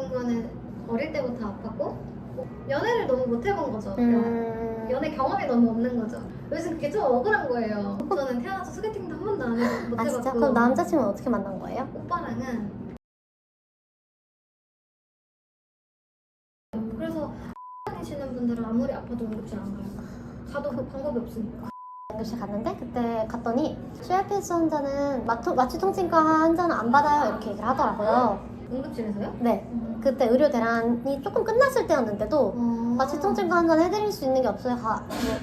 아픈 거는 어릴 때부터 아팠고 연애를 너무 못 해본 거죠. 그러니까 연애 경험이 너무 없는 거죠. 요즘 그게 좀 억울한 거예요. 저는 태어나서 소개팅도 한 번도 안 해봤고 못 아 진짜? 해봤고. 그럼 남자친구는 어떻게 만난 거예요? 오빠랑은 그래서 다니시는 분들은 아무리 아파도 응급실 안 가요. 가도 그 방법이 없으니까. 응급실 갔는데 그때 갔더니 CRPS 환자는 마취통증과 환자는 안 받아요 이렇게 얘기를 하더라고요. 응급실에서요? 네. 그때 의료 대란이 조금 끝났을 때였는데도 마취통증과 환자는 해드릴 수 있는 게 없어요.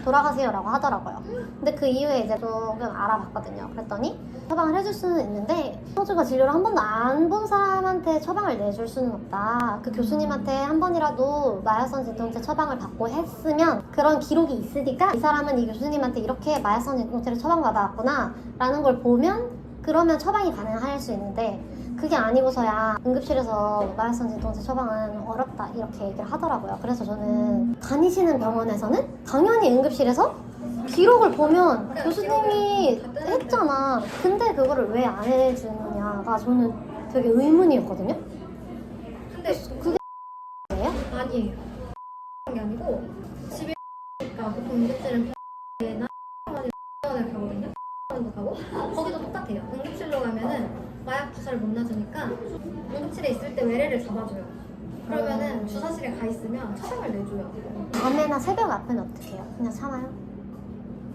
돌아가세요라고 하더라고요. 근데 그 이후에 이제 조금 알아봤거든요. 그랬더니 처방을 해줄 수는 있는데 소주가 진료를 한 번도 안 본 사람한테 처방을 내줄 수는 없다. 그 교수님한테 한 번이라도 마약성 진통제 처방을 받고 했으면 그런 기록이 있으니까 이 사람은 이 교수님한테 이렇게 마약성 진통제를 처방받아왔구나 라는 걸 보면 그러면 처방이 가능할 수 있는데 그게 아니고서야 응급실에서 마약성 진통제 처방은 어렵다 이렇게 얘기를 하더라고요. 그래서 저는 다니시는 병원에서는 당연히 응급실에서 기록을 보면 교수님이 했잖아. 근데 그거를 왜 안 해주느냐가 저는 되게 의문이었거든요. 근데 그게 예요? 아니에요. 그런 게 아니고 집에 있으니까 보통 응급실은 나 병원을 가거든요. 병원도 가고 거기도 똑같아요. 응급실로 가면은 마약 주사를 못 놔주니까 응급실에 있을 때 외래를 잡아줘요. 그러면은 주사실에 가 있으면 처방을 내줘요. 밤에나 새벽 앞에는 어떻게 해요? 그냥 참아요?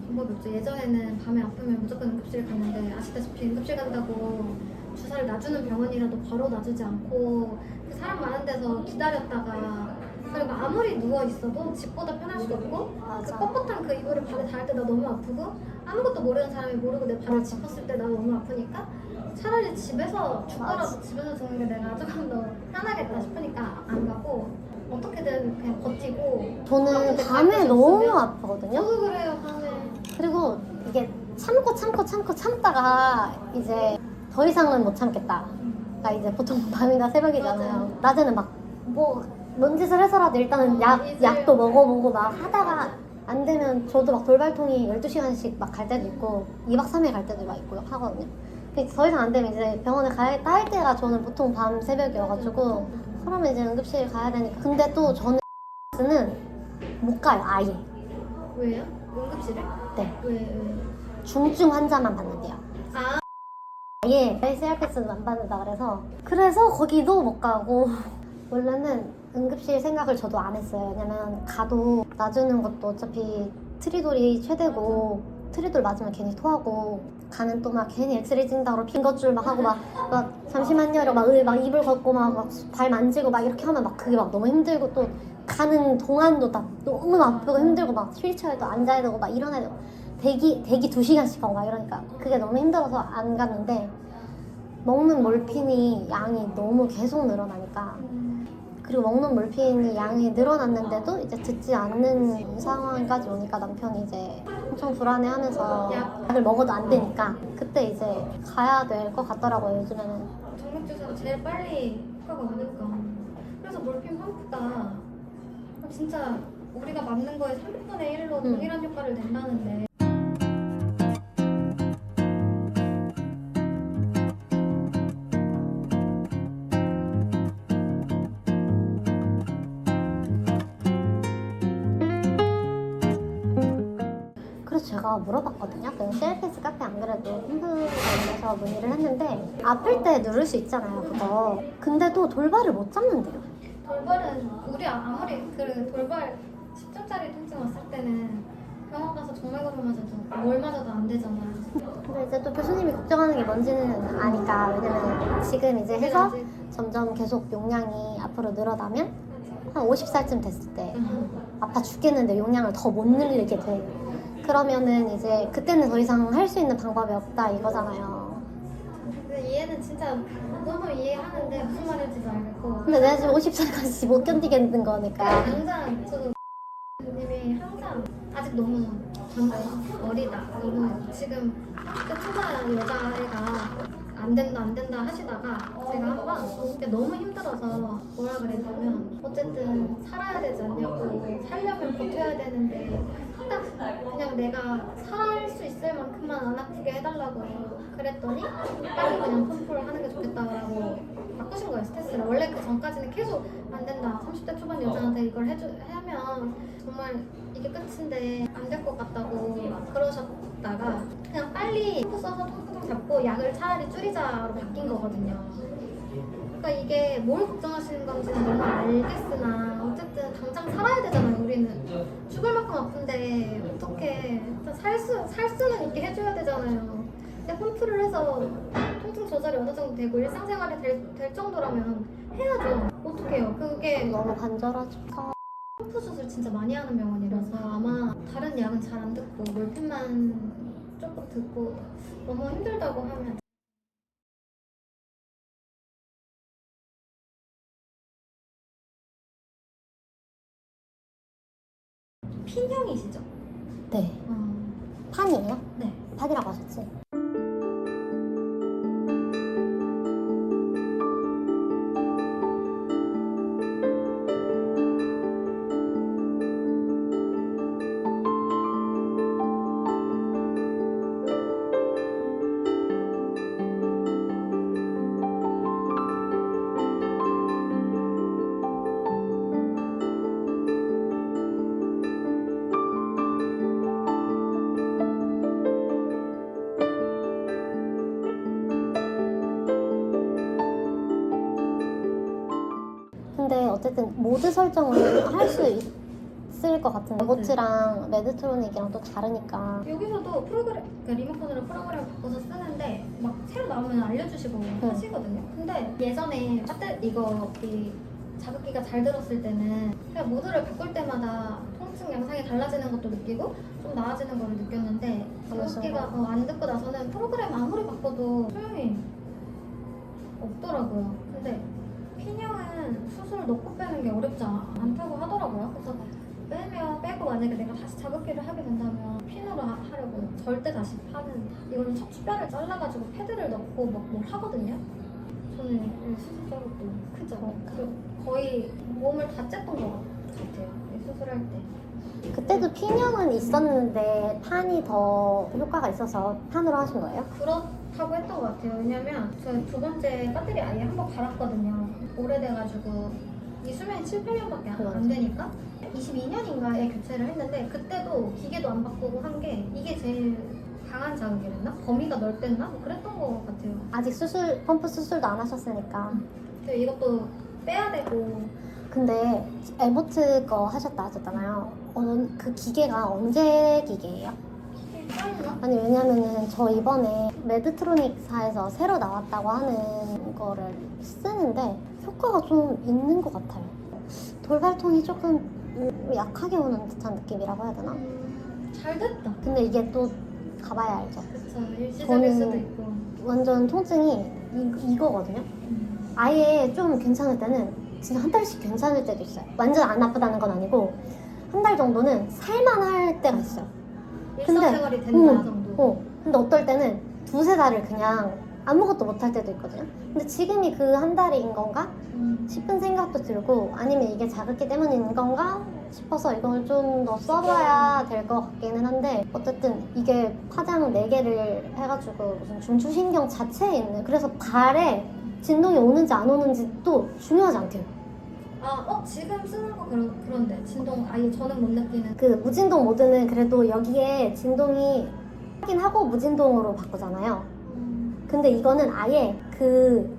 방법이 없죠. 예전에는 밤에 아프면 무조건 응급실 갔는데 아시다시피 응급실 간다고 주사를 놔주는 병원이라도 바로 놔주지 않고 그 사람 많은 데서 기다렸다가 그리고 아무리 누워있어도 집보다 편할 수 없고 맞아. 그 뻣뻣한 그 이불을 발에 닿을 때 나 너무 아프고 아무것도 모르는 사람이 모르고 내 발을 짚었을 때 나 너무 아프니까 차라리 집에서 죽더라도 집에서 죽는 게 내가 조금 더 편하겠다 싶으니까 안 가고 어떻게든 그냥 버티고 저는 갈 밤에 곳이 너무 없으면 아프거든요. 저도 그래요 밤에. 그리고 이게 참다가 이제 더 이상은 못 참겠다. 그러니까 이제 보통 밤이나 새벽이잖아요. 맞아요. 낮에는 막 뭐 뭔 짓을 해서라도 일단은 이제- 약도 먹어보고 막 하다가 안 되면 저도 막 돌발통이 12시간씩 막 갈 때도 있고 2박 3일 갈 때도 막 있고 하거든요. 근데 더 이상 안 되면 이제 병원에 가야겠다 할 때가 저는 보통 밤 새벽이어가지고 그러면 이제 응급실 가야 되니까. 근데 또 저는 못 가요 아예. 왜요? 응급실에? 네. 왜? 중증 환자만 받는데요. 아 아예 CRPS는 안 받는다 그래서 거기도 못 가고 원래는 응급실 생각을 저도 안 했어요. 왜냐면 가도 놔주는 것도 어차피 트리돌이 최대고 트리돌 맞으면 괜히 토하고 가는 또 막 괜히 엑스레이 찍는다고 빈 것줄 막 하고 막 잠시만요 이러고 막 이불 걷고 막 발 만지고 막 이렇게 하면 막 그게 막 너무 힘들고 또 가는 동안도 다 너무 아프고 힘들고 막 휠체어에도 앉아야 되고 막 일어나야 되고 대기 2시간씩 하고 막 이러니까 그게 너무 힘들어서 안 갔는데 먹는 몰핀이 양이 너무 계속 늘어나니까 그리고 먹는 몰핀이 양이 늘어났는데도 이제 듣지 않는 상황까지 오니까 남편이 이제 엄청 불안해하면서 약을 먹어도 안 되니까 그때 이제 가야 될 것 같더라고요. 요즘에는 정맥주사가 제일 빨리 효과가 오니까. 그래서 몰핀 펌프가 진짜 우리가 맞는 거에 3분의 1로 동일한 효과를 낸다는데 그래서 제가 물어봤거든요. 그 CRPS 카페 안 그래도 홈플에서 문의를 했는데 아플 때 누를 수 있잖아요 그거. 근데도 돌발을 못 잡는데요. 돌발은 우리 아무리 그 돌발 10점짜리 통증 왔을 때는 병원 가서 정맥으로 맞아도 뭘 맞아도 안 되잖아. 근데 이제 또 교수님이 걱정하는 게 뭔지는 아니까. 왜냐면 지금 이제 해서 점점 계속 용량이 앞으로 늘어나면 한 50살쯤 됐을 때 아파 죽겠는데 용량을 더 못 늘리게 돼. 그러면은 이제 그때는 더 이상 할 수 있는 방법이 없다 이거잖아요. 근데 이해는 진짜 너무 이해하는데 무슨 말인지도 알겠고. 근데 내가 지금 50살까지 못 견디겠는 거니까. 당장 저도 님이 항상 아직 너무 젊다, 어리다, 너무 지금 그 초반 여자애가 안 된다 하시다가 제가 한번 너무 힘들어서 뭐라 그랬냐면 어쨌든 살아야 되지 않냐고 살려면 버텨야 되는데 딱 그냥 내가 살 수 있을 있을 만큼만 안 아프게 해달라고 그랬더니 빨리 그냥 펌프를 하는 게 좋겠다라고 바꾸신 거예요, 스탠스를. 원래 그 전까지는 계속 안 된다, 30대 초반 여자한테 이걸 하면 정말 이게 끝인데 안 될 것 같다고 그러셨다가 그냥 빨리 펌프 써서 통통 잡고 약을 차라리 줄이자로 바뀐 거거든요. 그러니까 이게 뭘 걱정하시는 건지는 너무 알겠으나 어쨌든 당장 살아야 되잖아요. 우리는 죽을 만큼 아픈데 어떻게 살 수는 있게 해줘야 되잖아요. 근데 펌프를 해서 통증 조절이 어느 정도 되고 일상생활이 될 정도라면 해야죠. 어떡해요. 그게 너무 간절하죠. 펌프 수술 진짜 많이 하는 병원이라서 아마 다른 약은 잘 안 듣고 몰핀만 조금 듣고 너무 힘들다고 하면 핀형이시죠? 네. 판이에요? 네. 판이라고 하셨지? 근데 어쨌든 모드 설정을 할 수 있을 것 같은데 로봇이랑 메드트로닉이랑 또 다르니까. 여기서도 프로그램, 그러니까 리모컨으로 프로그램 바꿔서 쓰는데 막 새로 나오면 알려주시고 하시거든요. 근데 예전에 이거 이 자극기가 잘 들었을 때는 그냥 모드를 바꿀 때마다 통증 양상이 달라지는 것도 느끼고 좀 나아지는 걸 느꼈는데 자극기가 안 듣고 나서는 프로그램 아무리 바꿔도 소용이 없더라고요. 근데 핀형은 수술을 넣고 빼는 게 어렵지 않다고 하더라고요. 그래서 빼고 만약에 내가 다시 자극기를 하게 된다면 핀으로 하려고 절대 다시 파는 이거는 척추뼈를 잘라가지고 패드를 넣고 막 뭘 하거든요. 저는 이 수술 자국도 크죠. 그리고 거의 몸을 다 쬐던 것 같아요. 이 수술할 때. 그때도 핀형은 있었는데 판이 더 효과가 있어서 판으로 하신 거예요? 그렇다고 했던 것 같아요. 왜냐면 저 두 번째 배터리 아예 한 번 갈았거든요. 오래돼가지고 이 수명이 7, 8년밖에 안 되니까 22년인가에 교체를 했는데 그때도 기계도 안 바꾸고 한 게 이게 제일 강한 자극이랬나? 범위가 넓댔나? 뭐 그랬던 것 같아요. 아직 펌프 수술도 안 하셨으니까. 근데 이것도 빼야 되고. 근데 에보트 거 하셨다 하셨잖아요. 그 기계가 언제 기계예요? 이게 짜있나? 아니 왜냐면은 저 이번에 메드트로닉사에서 새로 나왔다고 하는 거를 쓰는데 효과가 좀 있는 것 같아요. 돌발통이 조금 약하게 오는 듯한 느낌이라고 해야 되나? 잘 됐다. 근데 이게 또 가봐야 알죠. 그쵸. 일시적일 수도 있고. 완전 통증이 이거거든요. 아예 좀 괜찮을 때는 진짜 한 달씩 괜찮을 때도 있어요. 완전 안 아프다는 건 아니고 한 달 정도는 살만할 때가 있어요. 일상생활이 된다 정도. 근데 어떨 때는 두세 달을 그냥 아무것도 못할 때도 있거든요. 근데 지금이 그 한 달인 건가 싶은 생각도 들고 아니면 이게 자극기 때문인 건가 싶어서 이걸 좀 더 써봐야 될 것 같기는 한데 어쨌든 이게 파장 4개를 해가지고 무슨 중추신경 자체에 있는 그래서 발에 진동이 오는지 안 오는지도 중요하지 않대요. 지금 쓰는 거 그런데 진동 아예 저는 못 느끼는. 그 무진동 모드는 그래도 여기에 진동이 하긴 하고 무진동으로 바꾸잖아요. 근데 이거는 아예 그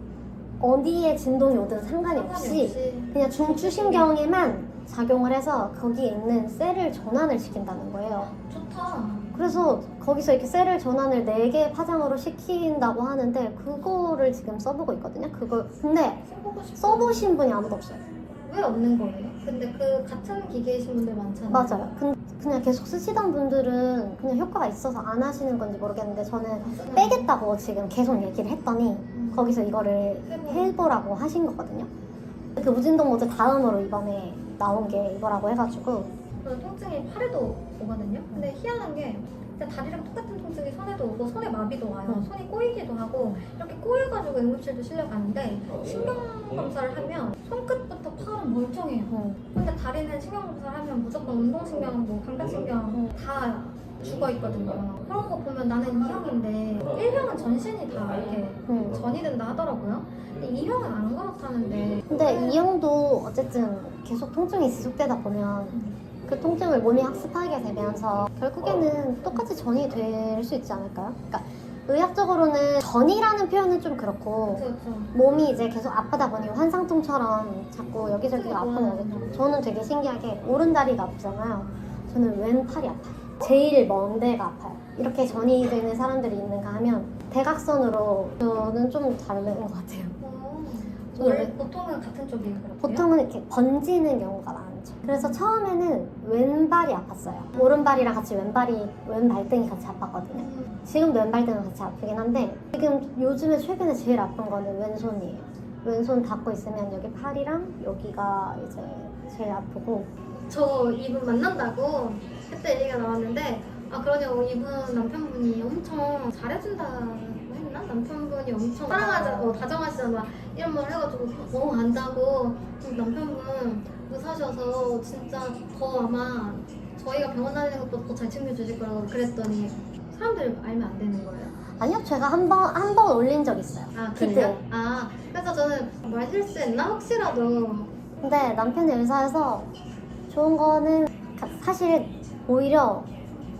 어디에 진동이 오든 상관이 없이 그냥 중추신경에만 작용을 해서 거기에 있는 셀을 전환을 시킨다는 거예요. 좋다. 그래서 거기서 이렇게 셀을 전환을 4개 파장으로 시킨다고 하는데 그거를 지금 써보고 있거든요. 근데 써보신 분이 아무도 없어요. 왜 없는 거예요? 근데 그 같은 기계이신 분들 많잖아요. 맞아요. 그냥 계속 쓰시던 분들은 그냥 효과가 있어서 안 하시는 건지 모르겠는데 저는 빼겠다고 지금 계속 얘기를 했더니 거기서 이거를 해보라고 하신 거거든요. 그 무진동 모드 다음으로 이번에 나온 게 이거라고 해가지고 통증이 팔에도 오거든요. 근데 희한한 게 진짜 다리랑 똑같은 통증이 손에도 오고 손에 마비도 와요. 손이 꼬이기도 하고 이렇게 꼬여가지고 응급실도 실려가는데 신경 검사를 하면 손끝부터 팔은 멀쩡해요. 근데 다리는 신경 검사를 하면 무조건 운동신경, 뭐 감각신경 다 죽어 있거든요. 그런 거 보면 나는 2형인데 1형은 전신이 다 이렇게 전이 된다 하더라고요. 근데 2형은 안 그렇다는데. 근데 이 형도 어쨌든 계속 통증이 지속되다 보면 그 통증을 몸이 학습하게 되면서 결국에는 똑같이 전이 될 수 있지 않을까요? 그러니까 의학적으로는 전이라는 표현은 좀 그렇고 그렇죠. 몸이 이제 계속 아프다 보니 환상통처럼 자꾸 여기저기가 아픈 거거든요. 저는 되게 신기하게 오른다리가 아프잖아요. 저는 왼팔이 아파요. 제일 먼 데가 아파요. 이렇게 전이 되는 사람들이 있는가 하면 대각선으로 저는 좀 다른 것 같아요. 원래 보통은 같은 쪽이 그렇고요? 보통은 이렇게 번지는 경우가 많죠. 그래서 처음에는 왼발이 아팠어요. 오른발이랑 같이 왼 발등이 같이 아팠거든요. 지금도 왼발등은 같이 아프긴 한데 지금 요즘에 최근에 제일 아픈 거는 왼손이에요. 왼손 닿고 있으면 여기 팔이랑 여기가 이제 제일 아프고. 저 이분 만난다고 그때 얘기가 나왔는데 그러냐고 이분 남편분이 엄청 잘해준다고 했나? 남편분이 엄청 사랑하자, 다정하시잖아 이런 말 해가지고 안다고. 남편분 의사셔서 진짜 더 아마 저희가 병원 다니는 것보다 더 잘 챙겨주실 거라고 그랬더니 사람들이 알면 안 되는 거예요? 아니요, 제가 한 번 올린 적 있어요. 그래요? 그래서 저는 말 실수했나? 혹시라도. 근데 남편이 의사여서 좋은 거는 사실 오히려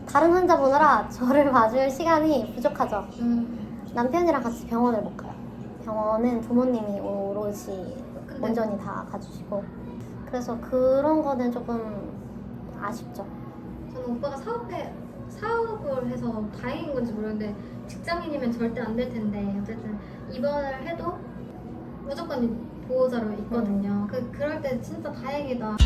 다른 환자 보느라 저를 봐줄 시간이 부족하죠. 남편이랑 같이 병원을 못 가요. 병원은 부모님이 오롯이 온전히 다 가주시고. 그래서 그런 거는 조금 아쉽죠. 저는 오빠가 사업을 해서 다행인 건지 모르겠는데 직장인이면 절대 안 될 텐데 어쨌든 입원을 해도 무조건 보호자로 있거든요. 그럴 때 진짜 다행이다.